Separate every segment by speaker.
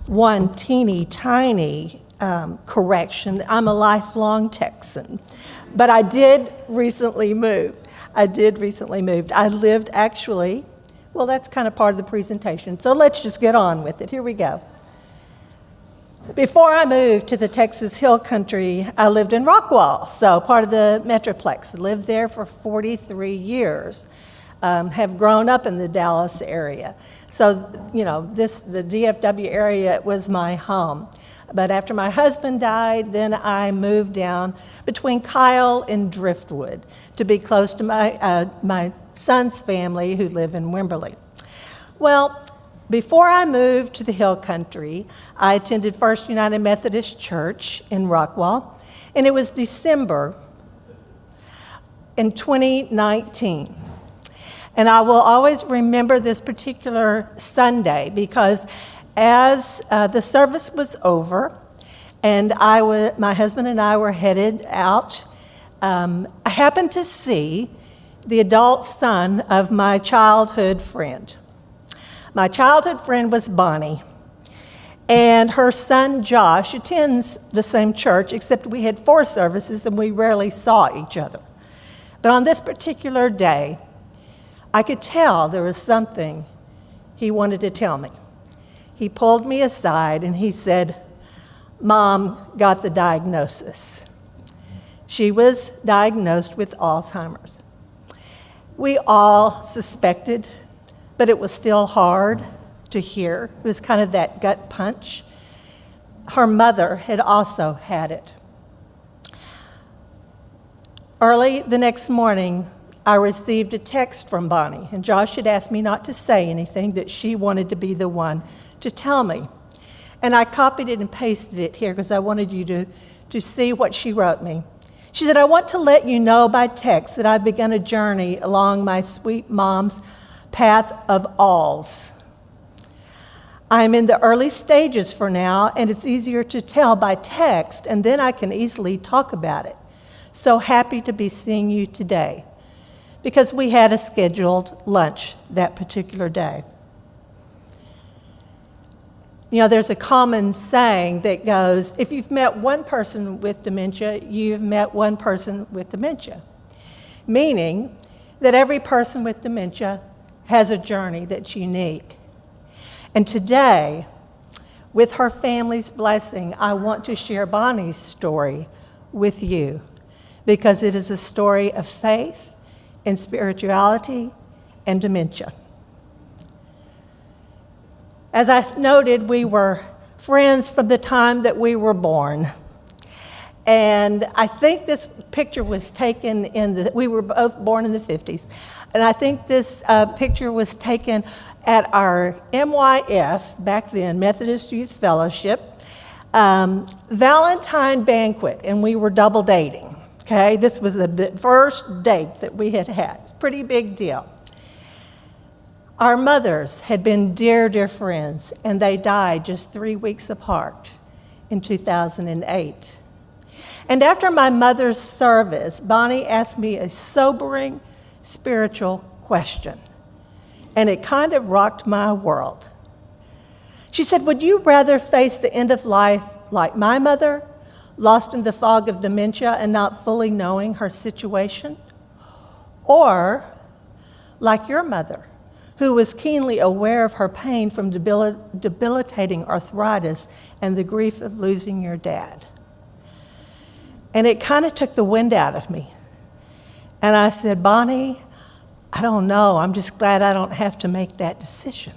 Speaker 1: one teeny tiny correction. I'm a lifelong Texan, but I did recently move. I lived actually, well, that's kind of part of the presentation, so let's just get on with it. Here we go. Before I moved to the Texas Hill Country, I lived in Rockwall, so part of the Metroplex. I lived there for 43 years. Have grown up in the Dallas area. So, the DFW area was my home. But after my husband died, then I moved down between Kyle and Driftwood to be close to my son's family who live in Wimberley. Well, before I moved to the Hill Country, I attended First United Methodist Church in Rockwall, and it was December in 2019. And I will always remember this particular Sunday because as the service was over and my husband and I were headed out, I happened to see the adult son of my childhood friend. My childhood friend was Bonnie, and her son Josh attends the same church, except we had 4 services and we rarely saw each other. But on this particular day, I could tell there was something he wanted to tell me. He pulled me aside and he said, "Mom got the diagnosis." She was diagnosed with Alzheimer's. We all suspected, but it was still hard to hear. It was kind of that gut punch. Her mother had also had it. Early the next morning, I received a text from Bonnie, and Josh had asked me not to say anything, that she wanted to be the one to tell me. And I copied it and pasted it here because I wanted you to see what she wrote me. She said, "I want to let you know by text that I've begun a journey along my sweet mom's path of alls. I'm in the early stages for now, and it's easier to tell by text, and then I can easily talk about it. So happy to be seeing you today," because we had a scheduled lunch that particular day. There's a common saying that goes, if you've met one person with dementia, you've met one person with dementia, meaning that every person with dementia has a journey that's unique. And today, with her family's blessing, I want to share Bonnie's story with you because it is a story of faith and spirituality and dementia. As I noted, we were friends from the time that we were born. And I think this picture was taken we were both born in the 50s. And I think this picture was taken at our MYF, back then, Methodist Youth Fellowship, Valentine banquet, and we were double dating. Okay, this was the first date that we had had. It's a pretty big deal. Our mothers had been dear, dear friends, and they died just 3 weeks apart in 2008. And after my mother's service, Bonnie asked me a sobering spiritual question, and it kind of rocked my world. She said, "Would you rather face the end of life like my mother, lost in the fog of dementia and not fully knowing her situation, or like your mother, who was keenly aware of her pain from debilitating arthritis and the grief of losing your dad?" And it kind of took the wind out of me. And I said, "Bonnie, I don't know. I'm just glad I don't have to make that decision."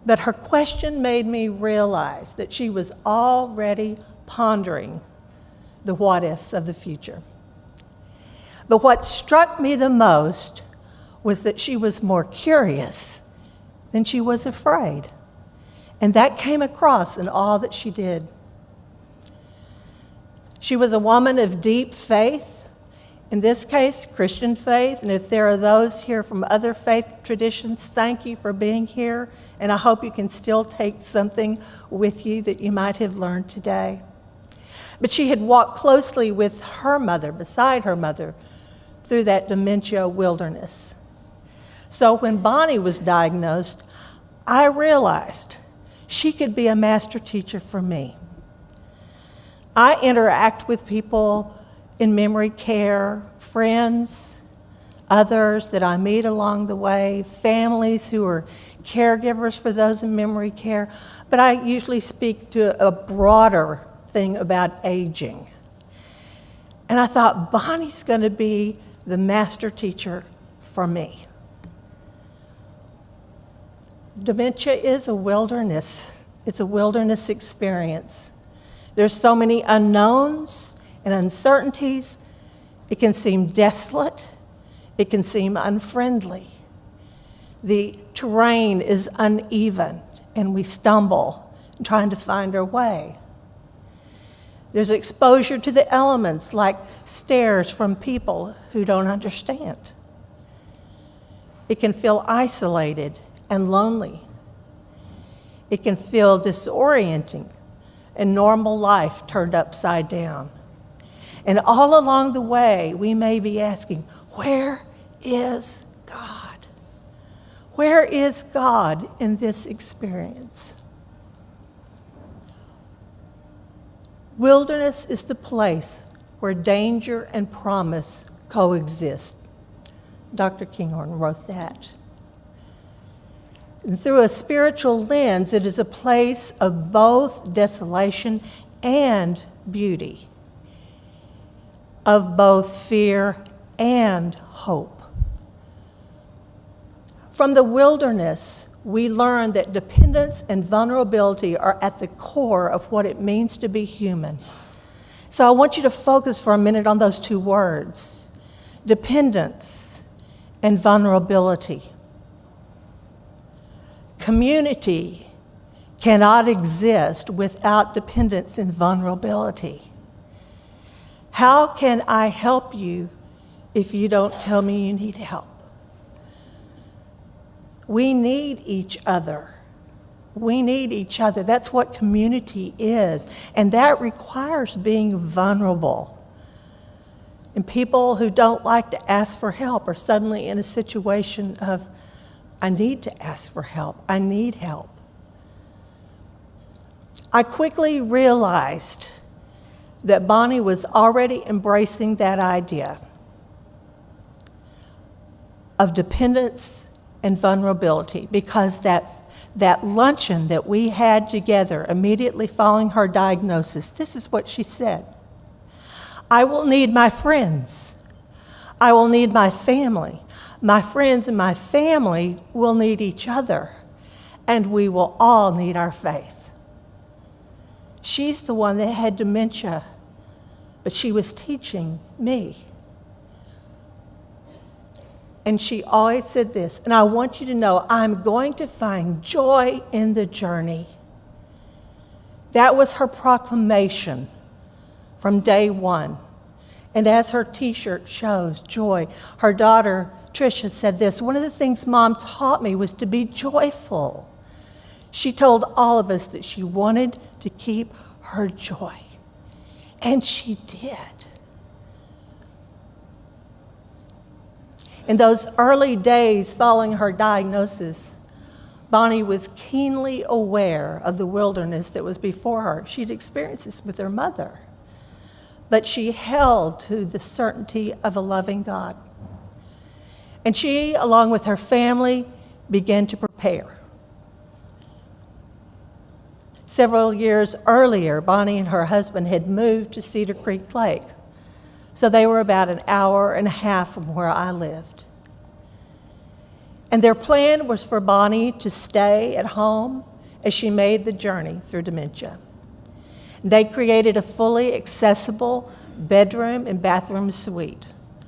Speaker 1: But her question made me realize that she was already pondering the what ifs of the future. But what struck me the most was that she was more curious than she was afraid. And that came across in all that she did. She was a woman of deep faith, in this case, Christian faith. And if there are those here from other faith traditions, thank you for being here. And I hope you can still take something with you that you might have learned today. But she had walked closely with her mother, beside her mother, through that dementia wilderness. So when Bonnie was diagnosed, I realized she could be a master teacher for me. I interact with people in memory care, friends, others that I meet along the way, families who are caregivers for those in memory care, but I usually speak to a broader thing about aging. And I thought, Bonnie's going to be the master teacher for me. Dementia is a wilderness. It's a wilderness experience. There's so many unknowns and uncertainties. It can seem desolate. It can seem unfriendly. The terrain is uneven, and we stumble trying to find our way. There's exposure to the elements, like stares from people who don't understand. It can feel isolated and lonely. It can feel disorienting and normal life turned upside down. And all along the way, we may be asking, where is God? Where is God in this experience? Wilderness is the place where danger and promise coexist. Dr. Kinghorn wrote that. And through a spiritual lens, it is a place of both desolation and beauty, of both fear and hope. From the wilderness, we learn that dependence and vulnerability are at the core of what it means to be human. So I want you to focus for a minute on those two words, dependence and vulnerability. Community cannot exist without dependence and vulnerability. How can I help you if you don't tell me you need help? We need each other. We need each other. That's what community is. And that requires being vulnerable. And people who don't like to ask for help are suddenly in a situation of, I need to ask for help. I need help. I quickly realized that Bonnie was already embracing that idea of dependence and vulnerability, because that luncheon that we had together immediately following her diagnosis, this is what she said: I will need my friends. I will need my family. My friends and my family will need each other, and we will all need our faith. She's the one that had dementia, but she was teaching me. And she always said this, and I want you to know, I'm going to find joy in the journey. That was her proclamation from day one. And as her t-shirt shows, joy, her daughter, Tricia, said this: one of the things Mom taught me was to be joyful. She told all of us that she wanted to keep her joy. And she did. In those early days following her diagnosis, Bonnie was keenly aware of the wilderness that was before her. She'd experienced this with her mother. But she held to the certainty of a loving God. And she, along with her family, began to prepare. Several years earlier, Bonnie and her husband had moved to Cedar Creek Lake. So they were about an hour and a half from where I lived. And their plan was for Bonnie to stay at home as she made the journey through dementia. They created a fully accessible bedroom and bathroom suite,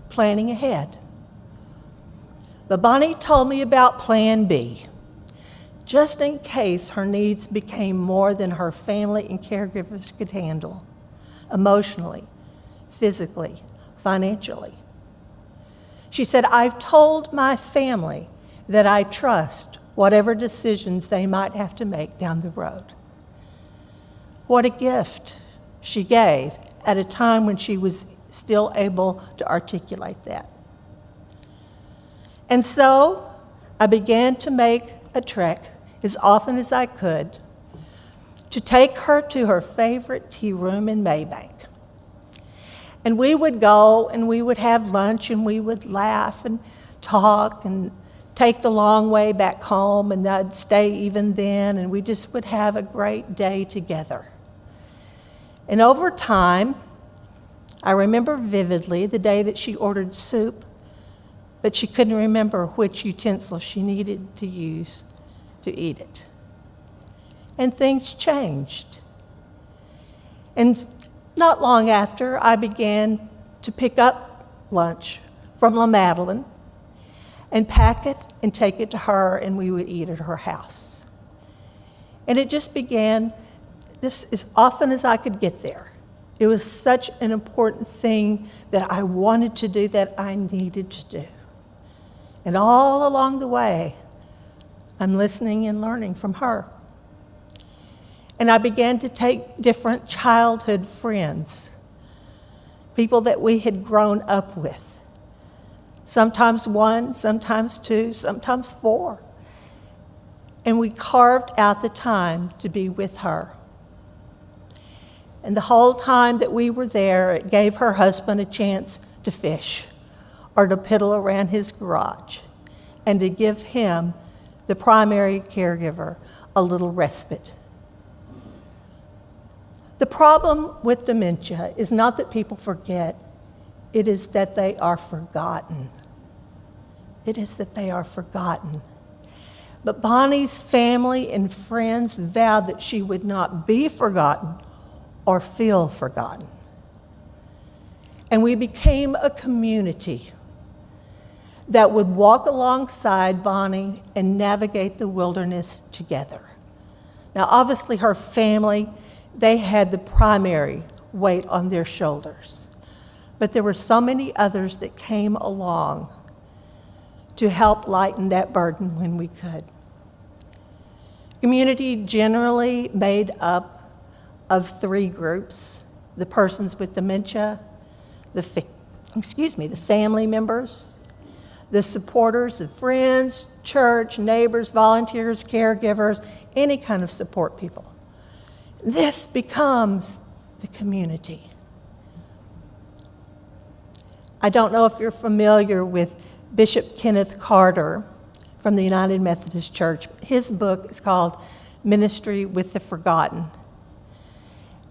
Speaker 1: planning ahead. But Bonnie told me about Plan B, just in case her needs became more than her family and caregivers could handle, emotionally, physically, financially. She said, I've told my family that I trust whatever decisions they might have to make down the road. What a gift she gave at a time when she was still able to articulate that. And so I began to make a trek as often as I could, to take her to her favorite tea room in Maybank. And we would go and we would have lunch and we would laugh and talk and take the long way back home, and I'd stay even then, and we just would have a great day together. And over time, I remember vividly the day that she ordered soup, but she couldn't remember which utensil she needed to use to eat it. And things changed. And not long after, I began to pick up lunch from La Madeleine and pack it and take it to her, and we would eat at her house. And it just began this as often as I could get there. It was such an important thing that I wanted to do, that I needed to do. And all along the way, I'm listening and learning from her. And I began to take different childhood friends, people that we had grown up with. Sometimes one, sometimes two, sometimes four. And we carved out the time to be with her. And the whole time that we were there, it gave her husband a chance to fish or to piddle around his garage and to give him, the primary caregiver, a little respite. The problem with dementia is not that people forget, it is that they are forgotten. It is that they are forgotten. But Bonnie's family and friends vowed that she would not be forgotten or feel forgotten. And we became a community that would walk alongside Bonnie and navigate the wilderness together. Now, obviously, her family, they had the primary weight on their shoulders. But there were so many others that came along to help lighten that burden when we could. Community generally made up of three groups: the persons with dementia, the family members, the supporters of friends, church, neighbors, volunteers, caregivers, any kind of support people. This becomes the community. I don't know if you're familiar with Bishop Kenneth Carter from the United Methodist Church. His book is called Ministry with the Forgotten.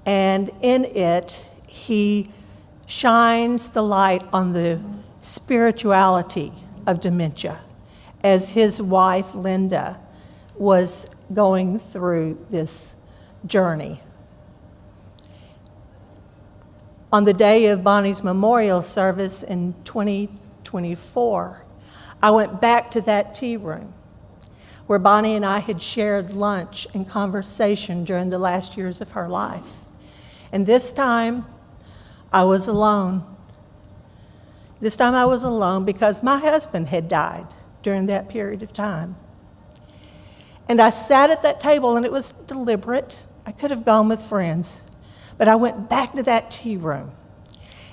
Speaker 1: And in it, he shines the light on the spirituality of dementia as his wife, Linda, was going through this journey. On the day of Bonnie's memorial service in 2024, I went back to that tea room where Bonnie and I had shared lunch and conversation during the last years of her life. And this time, I was alone. This time I was alone because my husband had died during that period of time. And I sat at that table, and it was deliberate. I could have gone with friends, but I went back to that tea room.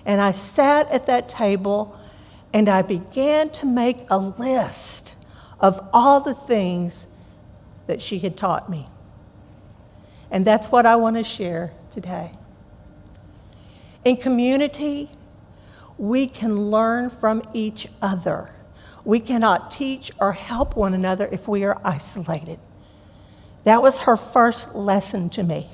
Speaker 1: And I sat at that table, and I began to make a list of all the things that she had taught me. And that's what I want to share today. In community, we can learn from each other. We cannot teach or help one another if we are isolated. That was her first lesson to me.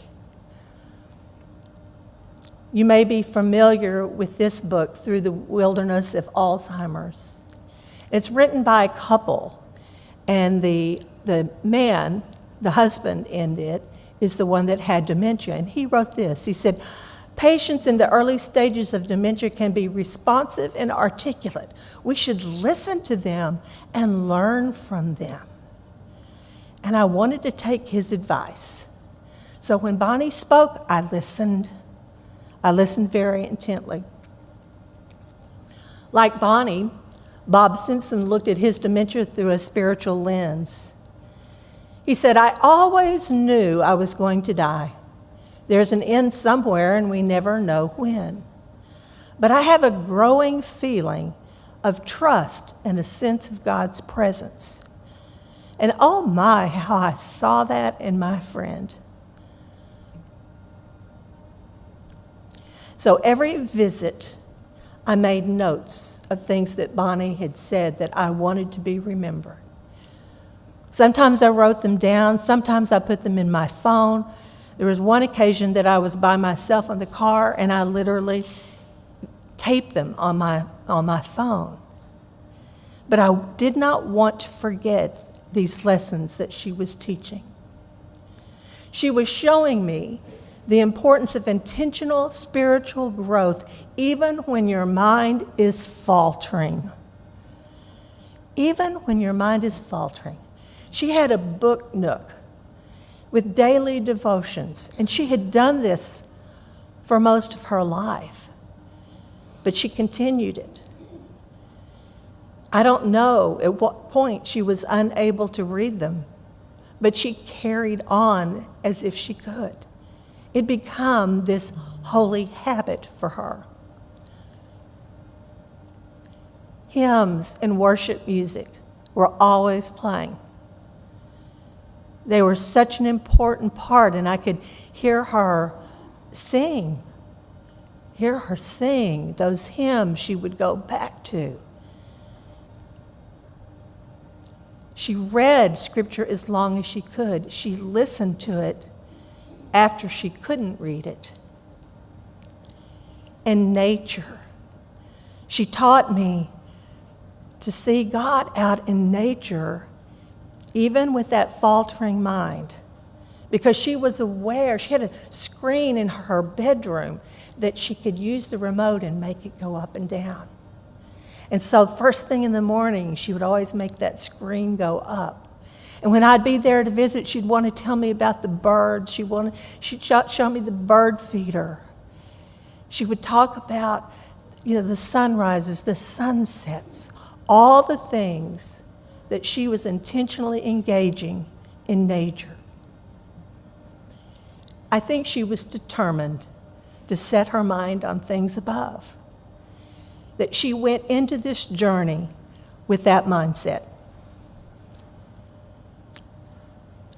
Speaker 1: You may be familiar with this book, Through the Wilderness of Alzheimer's. It's written by a couple, and the man, the husband in it, is the one that had dementia. And he wrote this. He said, "Patients in the early stages of dementia can be responsive and articulate. We should listen to them and learn from them." And I wanted to take his advice. So when Bonnie spoke, I listened. I listened very intently. Like Bonnie, Bob Simpson looked at his dementia through a spiritual lens. He said, "I always knew I was going to die. There's an end somewhere, and we never know when. But I have a growing feeling of trust and a sense of God's presence. And oh my, how I saw that in my friend. So every visit, I made notes of things that Bonnie had said that I wanted to be remembered. Sometimes I wrote them down, sometimes I put them in my phone. There was one occasion that I was by myself in the car and I literally taped them on my phone. But I did not want to forget these lessons that she was teaching. She was showing me the importance of intentional spiritual growth even when your mind is faltering. Even when your mind is faltering. She had a book nook with daily devotions, and she had done this for most of her life, but she continued it. I don't know at what point she was unable to read them, but she carried on as if she could. It became this holy habit for her. Hymns and worship music were always playing. They were such an important part, and I could hear her sing those hymns she would go back to. She read scripture as long as she could. She listened to it after she couldn't read it. And nature. She taught me to see God out in nature, even with that faltering mind, because she was aware, she had a screen in her bedroom that she could use the remote and make it go up and down. And so first thing in the morning, she would always make that screen go up. And when I'd be there to visit, she'd want to tell me about the birds. She'd show me the bird feeder. She would talk about, the sunrises, the sunsets, all the things that she was intentionally engaging in nature. I think she was determined to set her mind on things above, that she went into this journey with that mindset.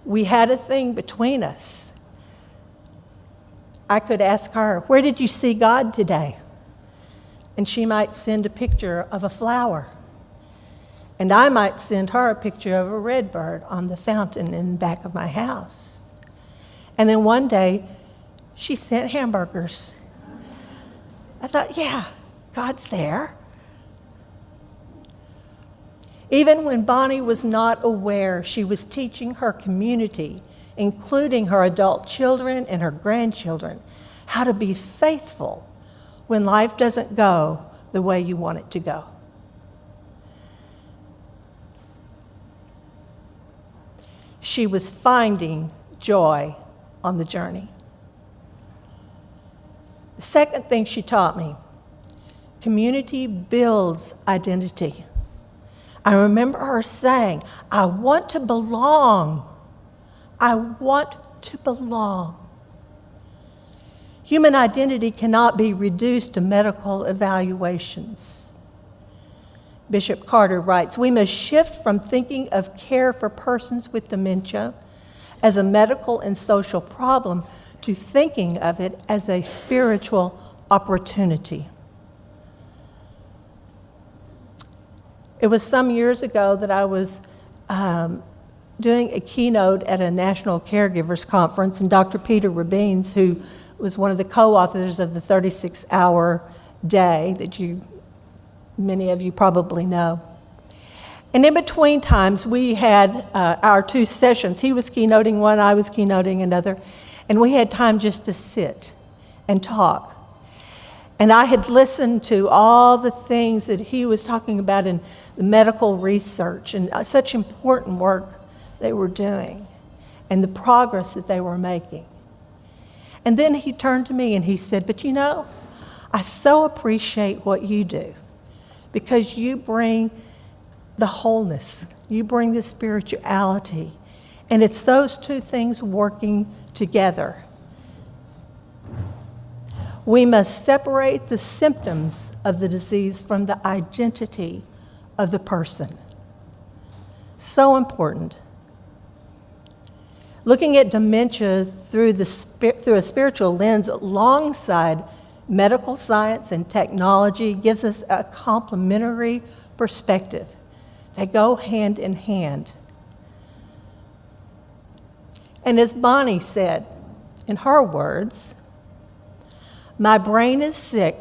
Speaker 1: We had a thing between us. I could ask her, "Where did you see God today?" And she might send a picture of a flower. And I might send her a picture of a redbird on the fountain in the back of my house. And then one day, she sent hamburgers. I thought, yeah, God's there. Even when Bonnie was not aware, she was teaching her community, including her adult children and her grandchildren, how to be faithful when life doesn't go the way you want it to go. She was finding joy on the journey. The second thing she taught me, community builds identity. I remember her saying, "I want to belong. I want to belong." Human identity cannot be reduced to medical evaluations. Bishop Carter writes, "We must shift from thinking of care for persons with dementia as a medical and social problem to thinking of it as a spiritual opportunity." It was some years ago that I was doing a keynote at a National Caregivers Conference, and Dr. Peter Rabines, who was one of the co-authors of the 36-hour day that many of you probably know. And in between times, we had our two sessions. He was keynoting one, I was keynoting another, and we had time just to sit and talk. And I had listened to all the things that he was talking about in the medical research and such important work they were doing and the progress that they were making. And then he turned to me and he said, "But I so appreciate what you do because you bring the wholeness, you bring the spirituality, and it's those two things working together. We must separate the symptoms of the disease from the identity of the person." So important Looking at dementia through a spiritual lens alongside medical science and technology gives us a complementary perspective. They go hand in hand. And as Bonnie said, in her words, "My brain is sick,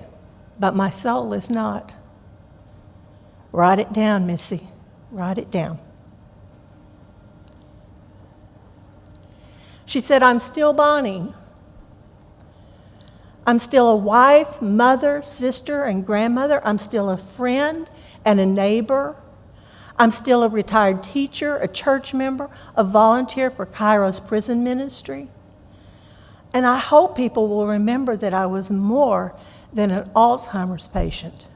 Speaker 1: but my soul is not." Write it down, Missy. Write it down. She said, "I'm still Bonnie. I'm still a wife, mother, sister, and grandmother. I'm still a friend and a neighbor. I'm still a retired teacher, a church member, a volunteer for Cairo's prison ministry. And I hope people will remember that I was more than an Alzheimer's patient."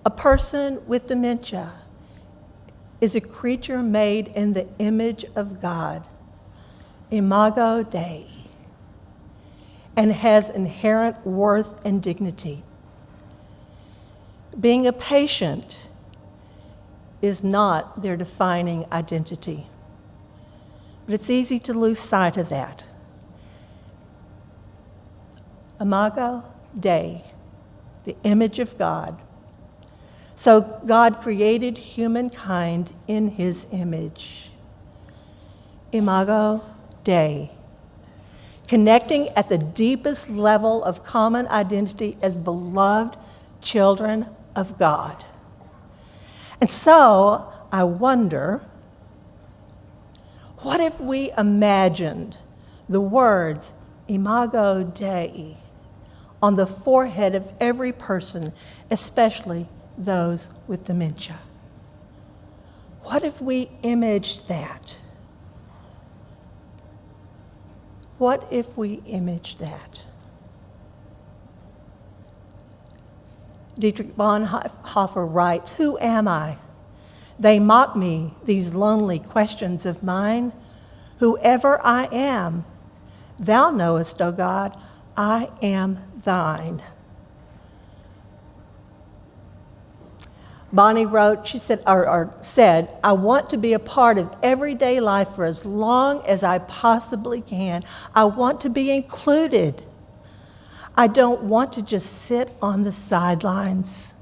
Speaker 1: A person with dementia is a creature made in the image of God, imago Dei, and has inherent worth and dignity. Being a patient is not their defining identity, but it's easy to lose sight of that. Imago Dei, the image of God. So God created humankind in his image. Imago Dei. Connecting at the deepest level of common identity as beloved children of God. And so I wonder, what if we imagined the words Imago Dei on the forehead of every person, especially those with dementia? What if we imaged that? What if we imaged that? Dietrich Bonhoeffer writes, "Who am I? They mock me, these lonely questions of mine. Whoever I am, thou knowest, O God, I am thine." Bonnie wrote, she said, "I want to be a part of everyday life for as long as I possibly can. I want to be included. I don't want to just sit on the sidelines."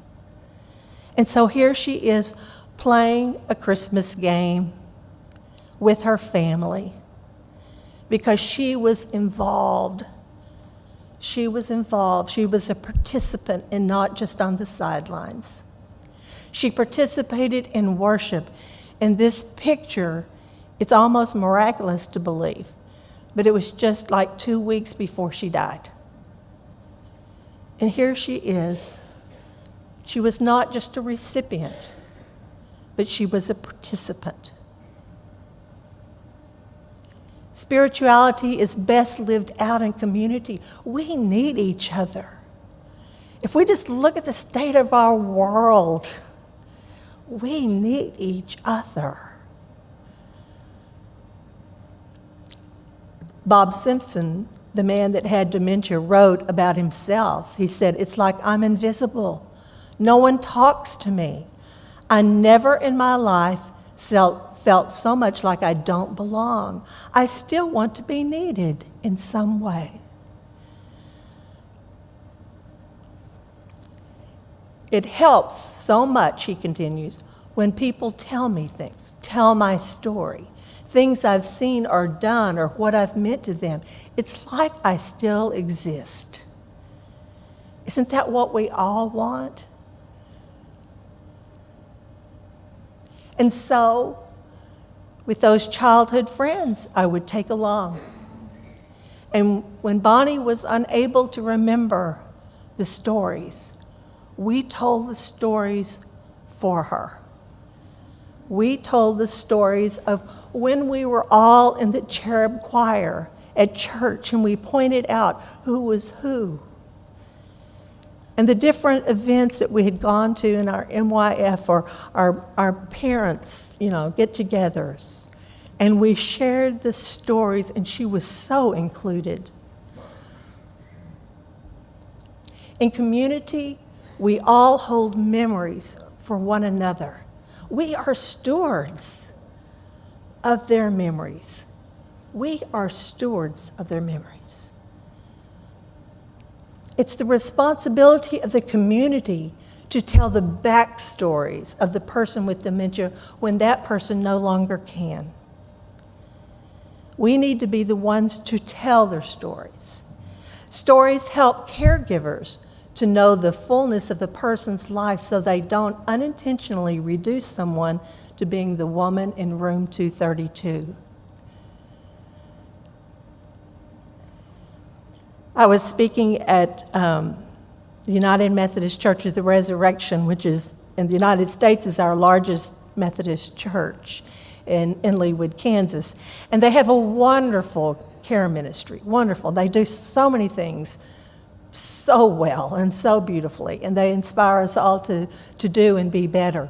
Speaker 1: And so here she is playing a Christmas game with her family because she was involved. She was involved. She was a participant and not just on the sidelines. She participated in worship. And this picture, it's almost miraculous to believe, but it was just like 2 weeks before she died. And here she is. She was not just a recipient, but she was a participant. Spirituality is best lived out in community. We need each other. If we just look at the state of our world, we need each other. Bob Simpson, the man that had dementia, wrote about himself. He said, "It's like I'm invisible. No one talks to me. I never in my life felt so much like I don't belong. I still want to be needed in some way." It helps so much, he continues, when people tell me things, tell my story, things I've seen or done or what I've meant to them. It's like I still exist. Isn't that what we all want? And so, with those childhood friends, I would take along. And when Bonnie was unable to remember the stories, we told the stories for her. We told the stories of when we were all in the cherub choir at church and we pointed out who was who. And the different events that we had gone to in our MYF or our parents, get-togethers. And we shared the stories, and she was so included. In community, we all hold memories for one another. We are stewards of their memories. We are stewards of their memories. It's the responsibility of the community to tell the backstories of the person with dementia when that person no longer can. We need to be the ones to tell their stories. Stories help caregivers to know the fullness of the person's life so they don't unintentionally reduce someone to being the woman in room 232. I was speaking at the United Methodist Church of the Resurrection, which is in the United States is our largest Methodist church in Leawood, Kansas. And they have a wonderful care ministry, wonderful. They do so many things so well and so beautifully, and they inspire us all to do and be better.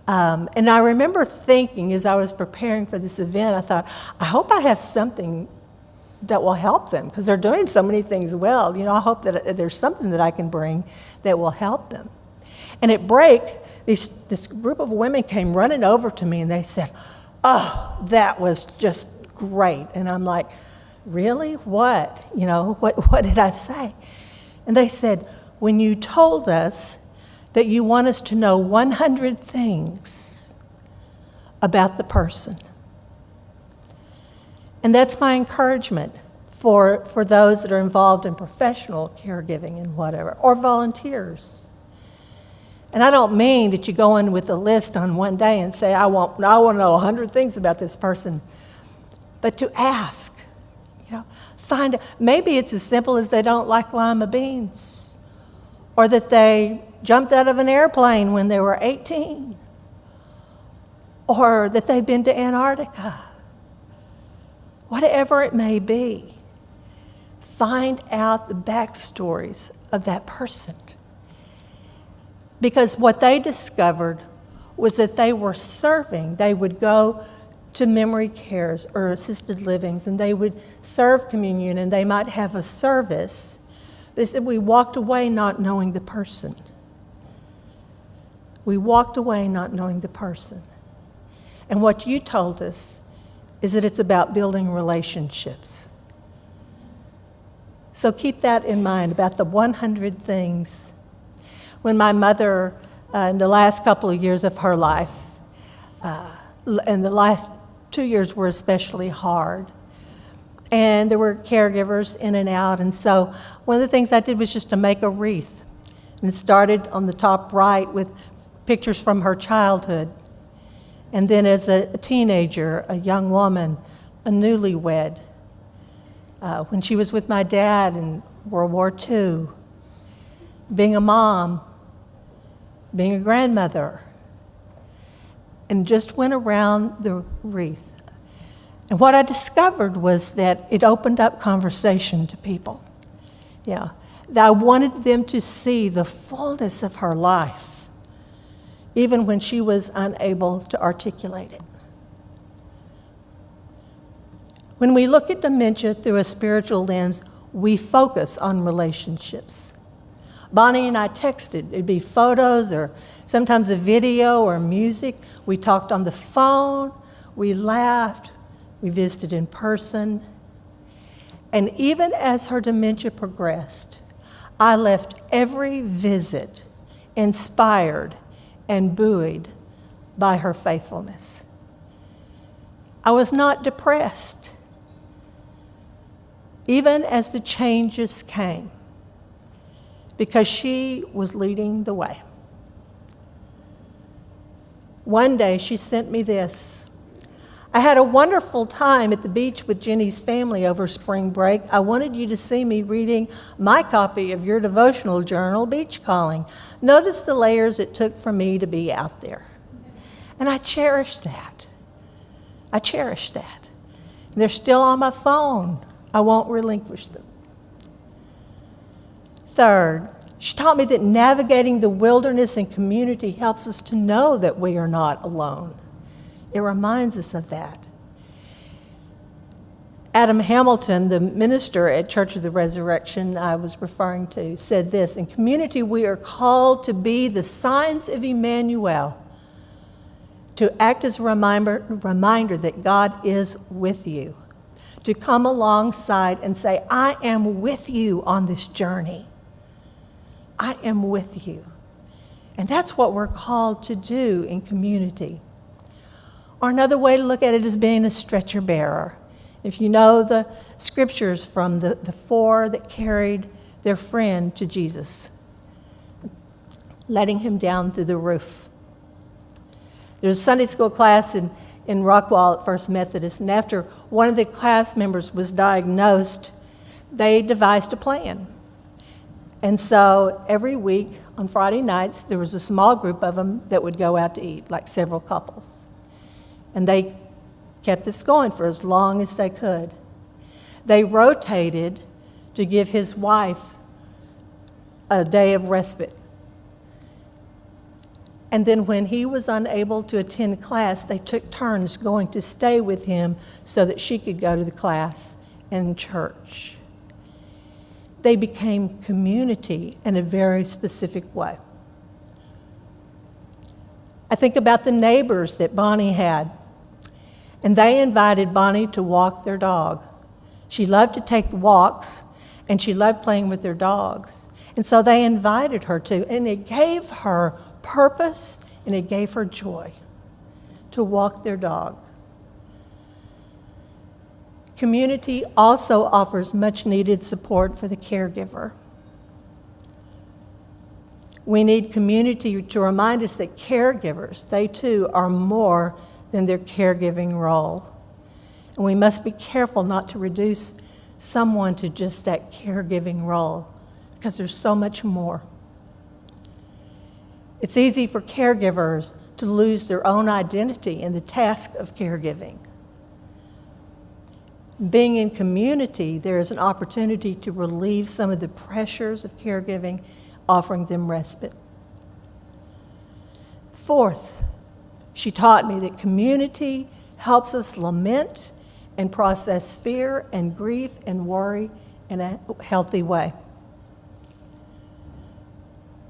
Speaker 1: And I remember thinking as I was preparing for this event, I thought, I hope I have something that will help them, because they're doing so many things well. You know, I hope that there's something that I can bring that will help them. And at break, this group of women came running over to me and they said, "Oh, that was just great." And I'm like, "Really? What? You know, what did I say?" And they said, "When you told us that you want us to know 100 things about the person." And that's my encouragement for those that are involved in professional caregiving and whatever, or volunteers. And I don't mean that you go in with a list on one day and say, I want to know 100 things about this person, but to ask, you know, find, maybe it's as simple as they don't like lima beans, or that they jumped out of an airplane when they were 18, or that they've been to Antarctica. Whatever it may be, find out the backstories of that person. Because what they discovered was that they were serving. They would go to memory cares or assisted livings, and they would serve communion, and they might have a service. They said, we walked away not knowing the person. We walked away not knowing the person. And what you told us is that it's about building relationships. So keep that in mind about the 100 things. When my mother, in the last couple of years of her life, and the last 2 years were especially hard, and there were caregivers in and out, and so one of the things I did was just to make a wreath. And it started on the top right with pictures from her childhood. And then as a teenager, a young woman, a newlywed, when she was with my dad in World War II, being a mom, being a grandmother, and just went around the wreath. And what I discovered was that it opened up conversation to people. Yeah, that I wanted them to see the fullness of her life, even when she was unable to articulate it. When we look at dementia through a spiritual lens, we focus on relationships. Bonnie and I texted. It'd be photos or sometimes a video or music. We talked on the phone. We laughed. We visited in person. And even as her dementia progressed, I left every visit inspired and buoyed by her faithfulness. I was not depressed, even as the changes came, because she was leading the way. One day she sent me this. I had a wonderful time at the beach with Jenny's family over spring break. I wanted you to see me reading my copy of your devotional journal, Beach Calling. Notice the layers it took for me to be out there. And I cherish that. I cherish that. They're still on my phone. I won't relinquish them. Third, she taught me that navigating the wilderness and community helps us to know that we are not alone. It reminds us of that. Adam Hamilton, the minister at Church of the Resurrection I was referring to, said this: in community we are called to be the signs of Emmanuel, to act as a reminder that God is with you, to come alongside and say, I am with you on this journey. I am with you. And that's what we're called to do in community. Or another way to look at it is being a stretcher bearer. If you know the scriptures from the four that carried their friend to Jesus, letting him down through the roof. There's a Sunday school class in Rockwall at First Methodist, and after one of the class members was diagnosed, they devised a plan. And so every week on Friday nights, there was a small group of them that would go out to eat, like several couples. And they kept this going for as long as they could. They rotated to give his wife a day of respite. And then when he was unable to attend class, they took turns going to stay with him so that she could go to the class and church. They became community in a very specific way. I think about the neighbors that Bonnie had, and they invited Bonnie to walk their dog. She loved to take walks, and she loved playing with their dogs. And so they invited her to, and it gave her purpose, and it gave her joy to walk their dog. Community also offers much needed support for the caregiver. We need community to remind us that caregivers, they too are more than their caregiving role. And we must be careful not to reduce someone to just that caregiving role, because there's so much more. It's easy for caregivers to lose their own identity in the task of caregiving. Being in community, there is an opportunity to relieve some of the pressures of caregiving, offering them respite. Fourth, she taught me that community helps us lament and process fear and grief and worry in a healthy way.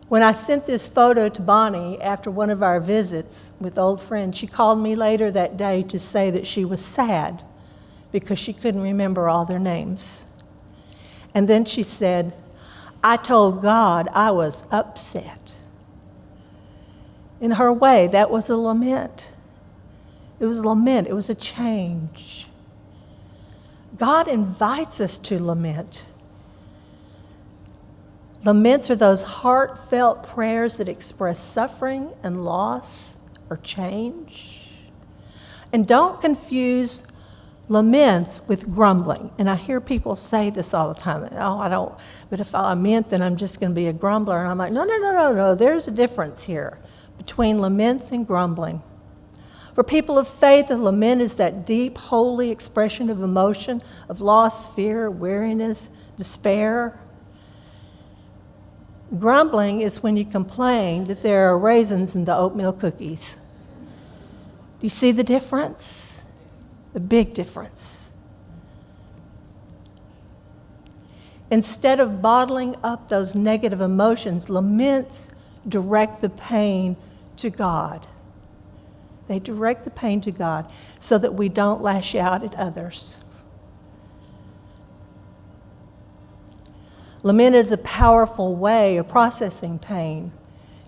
Speaker 1: When I sent this photo to Bonnie after one of our visits with old friends, she called me later that day to say that she was sad because she couldn't remember all their names. And then she said, I told God I was upset. In her way, that was a lament. It was a lament. It was a change. God invites us to lament. Laments are those heartfelt prayers that express suffering and loss or change. And don't confuse laments with grumbling. And I hear people say this all the time. But if I lament, then I'm just going to be a grumbler. And I'm like, no. There's a difference here between laments and grumbling. For people of faith, a lament is that deep, holy expression of emotion, of loss, fear, weariness, despair. Grumbling is when you complain that there are raisins in the oatmeal cookies. Do you see the difference? The big difference. Instead of bottling up those negative emotions, laments direct the pain to God. They direct the pain to God so that we don't lash out at others. Lament is a powerful way of processing pain,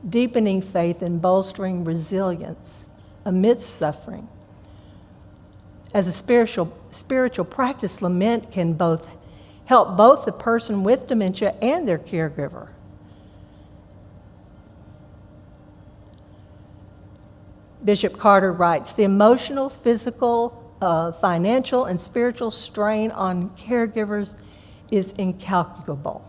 Speaker 1: deepening faith and bolstering resilience amidst suffering. As a spiritual practice, lament can help both the person with dementia and their caregiver. Bishop Carter writes, the emotional, physical, financial, and spiritual strain on caregivers is incalculable.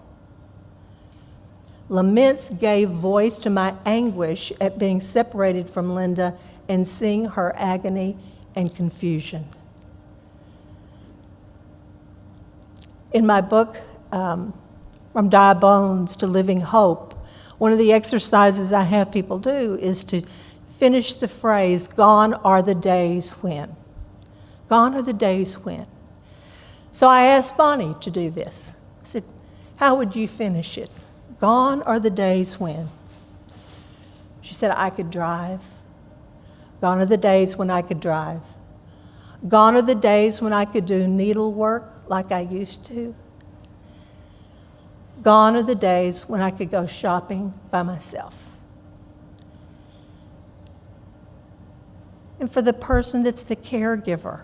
Speaker 1: Laments gave voice to my anguish at being separated from Linda and seeing her agony and confusion. In my book, From Dry Bones to Living Hope, one of the exercises I have people do is to finish the phrase, gone are the days when. Gone are the days when. So I asked Bonnie to do this. I said, how would you finish it? Gone are the days when. She said, I could drive, Gone are the days when I could drive. Gone are the days when I could do needlework like I used to. Gone are the days when I could go shopping by myself. And for the person that's the caregiver,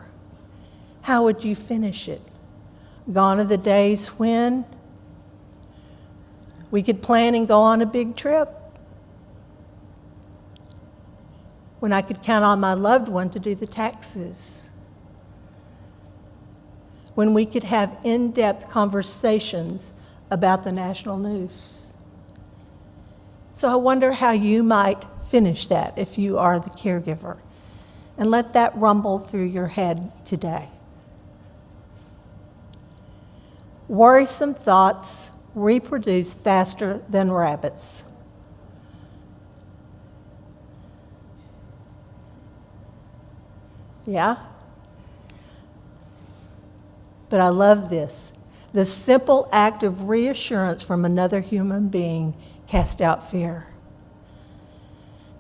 Speaker 1: how would you finish it? Gone are the days when we could plan and go on a big trip. When I could count on my loved one to do the taxes. When we could have in-depth conversations about the national news. So I wonder how you might finish that if you are the caregiver. And let that rumble through your head today. Worrisome thoughts reproduce faster than rabbits. Yeah? But I love this. The simple act of reassurance from another human being casts out fear.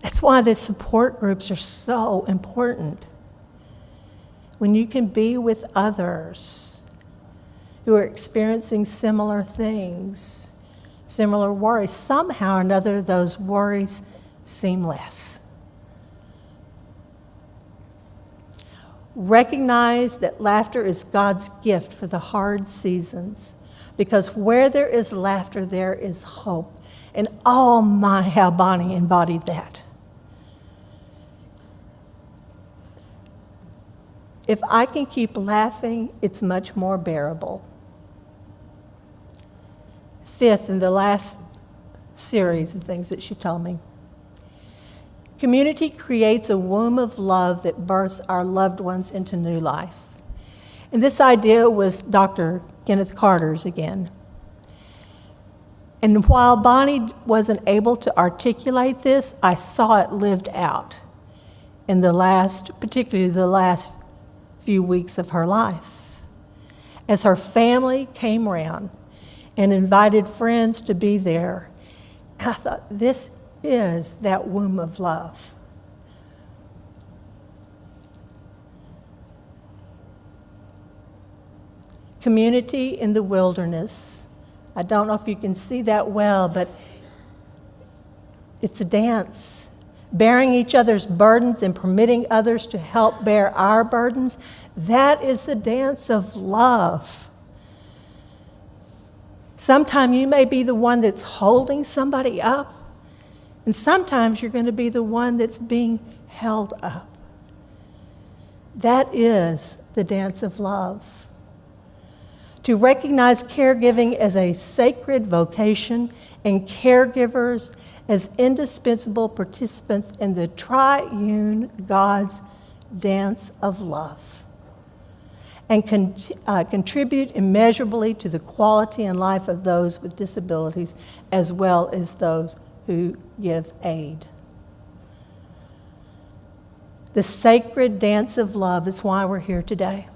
Speaker 1: That's why the support groups are so important. When you can be with others who are experiencing similar things, similar worries, somehow or another those worries seem less. Recognize that laughter is God's gift for the hard seasons, because where there is laughter, there is hope. And oh my, how Bonnie embodied that. If I can keep laughing, it's much more bearable. Fifth, in the last series of things that she told me, community creates a womb of love that births our loved ones into new life. And this idea was Dr. Kenneth Carter's again. And while Bonnie wasn't able to articulate this, I saw it lived out in particularly the last few weeks of her life. As her family came around and invited friends to be there, and I thought, this is that womb of love. Community in the wilderness. I don't know if you can see that well, but it's a dance. Bearing each other's burdens and permitting others to help bear our burdens, that is the dance of love. Sometimes you may be the one that's holding somebody up, and sometimes you're going to be the one that's being held up. That is the dance of love. To recognize caregiving as a sacred vocation and caregivers as indispensable participants in the triune God's dance of love, and contribute immeasurably to the quality and life of those with disabilities as well as those who give aid. The sacred dance of love is why we're here today.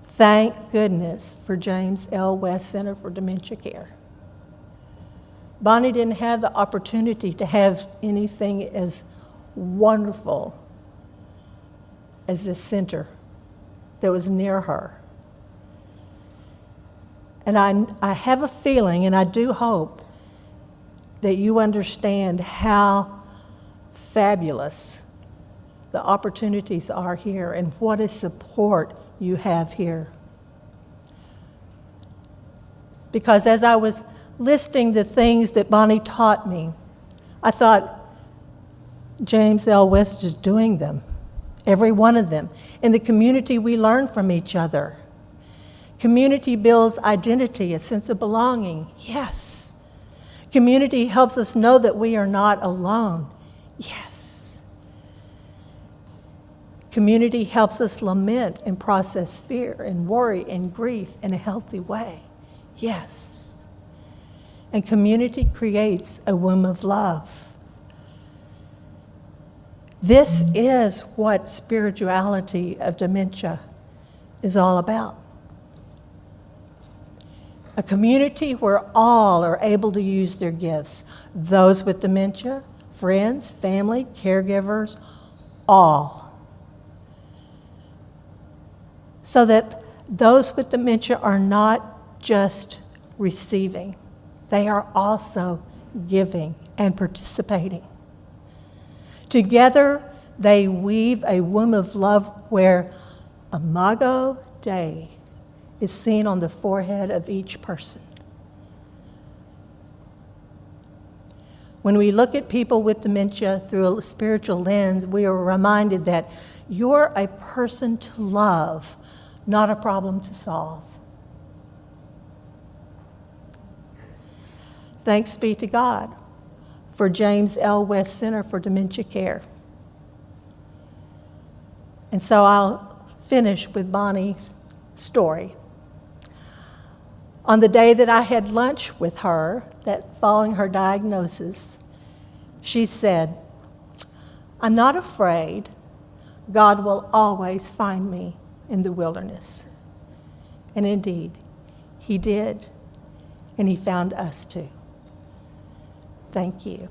Speaker 1: Thank goodness for James L. West Center for Dementia Care. Bonnie didn't have the opportunity to have anything as wonderful as this center that was near her. And I have a feeling, and I do hope, that you understand how fabulous the opportunities are here and what a support you have here. Because as I was listing the things that Bonnie taught me, I thought, James L. West is doing them, every one of them. In the community, we learn from each other. Community builds identity, a sense of belonging. Yes. Community helps us know that we are not alone. Yes. Community helps us lament and process fear and worry and grief in a healthy way. Yes. And community creates a womb of love. This is what spirituality of dementia is all about. A community where all are able to use their gifts. Those with dementia, friends, family, caregivers, all. So that those with dementia are not just receiving, they are also giving and participating. Together, they weave a womb of love where Imago Dei is seen on the forehead of each person. When we look at people with dementia through a spiritual lens, we are reminded that you're a person to love, not a problem to solve. Thanks be to God for James L. West Center for Dementia Care. And so I'll finish with Bonnie's story. On the day that I had lunch with her, that following her diagnosis, she said, "I'm not afraid. God will always find me in the wilderness." And indeed, he did, and he found us too. Thank you.